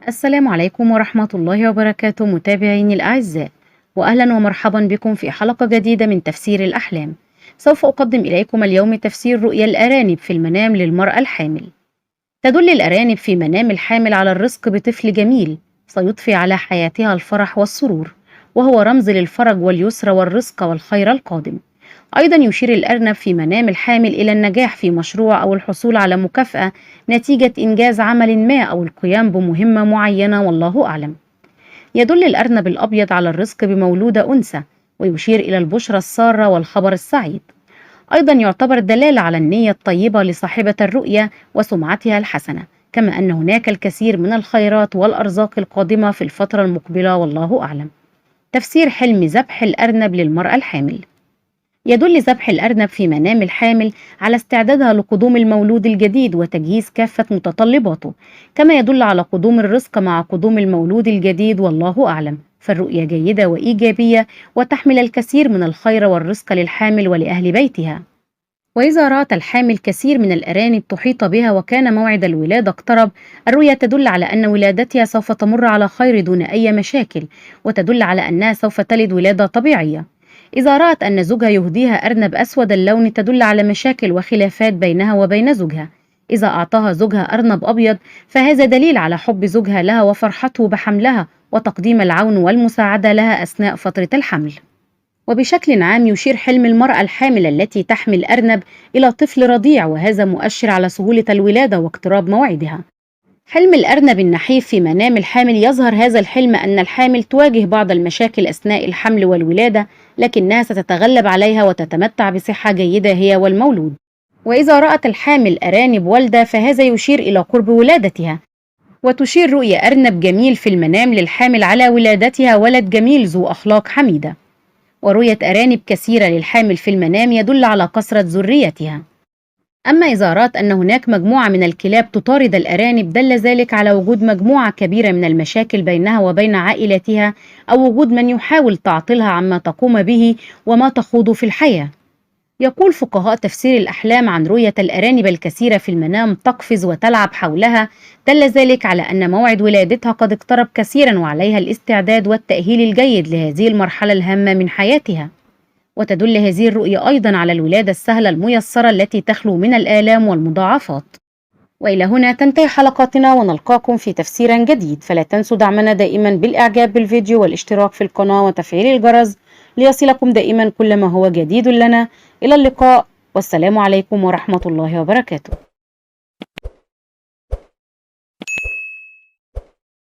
السلام عليكم ورحمة الله وبركاته متابعيني الأعزاء، وأهلا ومرحبا بكم في حلقة جديدة من تفسير الأحلام. سوف أقدم إليكم اليوم تفسير رؤيا الأرانب في المنام للمرأة الحامل. تدل الأرانب في منام الحامل على الرزق بطفل جميل سيضفي على حياتها الفرح والسرور، وهو رمز للفرج واليسر والرزق والخير القادم. أيضا يشير الأرنب في منام الحامل إلى النجاح في مشروع أو الحصول على مكافأة نتيجة إنجاز عمل ما أو القيام بمهمة معينة، والله أعلم. يدل الأرنب الأبيض على الرزق بمولودة أنثى، ويشير إلى البشرى السارة والخبر السعيد. أيضا يعتبر دلالة على النية الطيبة لصاحبة الرؤية وسمعتها الحسنة، كما أن هناك الكثير من الخيرات والأرزاق القادمة في الفترة المقبلة، والله أعلم. تفسير حلم ذبح الأرنب للمرأة الحامل. يدل ذبح الأرنب في منام الحامل على استعدادها لقدوم المولود الجديد وتجهيز كافة متطلباته، كما يدل على قدوم الرزق مع قدوم المولود الجديد، والله أعلم. فالرؤية جيدة وإيجابية وتحمل الكثير من الخير والرزق للحامل ولأهل بيتها. وإذا رأت الحامل كثير من الأرانب تحيط بها وكان موعد الولادة اقترب، الرؤيا تدل على أن ولادتها سوف تمر على خير دون أي مشاكل، وتدل على أنها سوف تلد ولادة طبيعية. إذا رأت أن زوجها يهديها أرنب أسود اللون تدل على مشاكل وخلافات بينها وبين زوجها. إذا أعطاها زوجها أرنب أبيض فهذا دليل على حب زوجها لها وفرحته بحملها وتقديم العون والمساعدة لها أثناء فترة الحمل. وبشكل عام يشير حلم المرأة الحامل التي تحمل أرنب إلى طفل رضيع، وهذا مؤشر على سهولة الولادة واقتراب موعدها. حلم الأرنب النحيف في منام الحامل يظهر هذا الحلم أن الحامل تواجه بعض المشاكل أثناء الحمل والولادة، لكنها ستتغلب عليها وتتمتع بصحة جيدة هي والمولود. وإذا رأت الحامل أرانب والدة فهذا يشير إلى قرب ولادتها. وتشير رؤية أرنب جميل في المنام للحامل على ولادتها ولد جميل ذو أخلاق حميدة. ورؤية أرانب كثيرة للحامل في المنام يدل على كثرة ذريتها. أما إذا رأت أن هناك مجموعة من الكلاب تطارد الأرانب دل ذلك على وجود مجموعة كبيرة من المشاكل بينها وبين عائلتها، أو وجود من يحاول تعطيلها عما تقوم به وما تخوض في الحياة. يقول فقهاء تفسير الأحلام عن رؤية الأرانب الكثيرة في المنام تقفز وتلعب حولها، دل ذلك على أن موعد ولادتها قد اقترب كثيرا وعليها الاستعداد والتأهيل الجيد لهذه المرحلة الهامة من حياتها. وتدل هذه الرؤية أيضا على الولادة السهلة الميسرة التي تخلو من الآلام والمضاعفات. وإلى هنا تنتهي حلقاتنا، ونلقاكم في تفسير جديد. فلا تنسوا دعمنا دائما بالإعجاب بالفيديو والاشتراك في القناة وتفعيل الجرس ليصلكم دائما كل ما هو جديد لنا. إلى اللقاء، والسلام عليكم ورحمة الله وبركاته.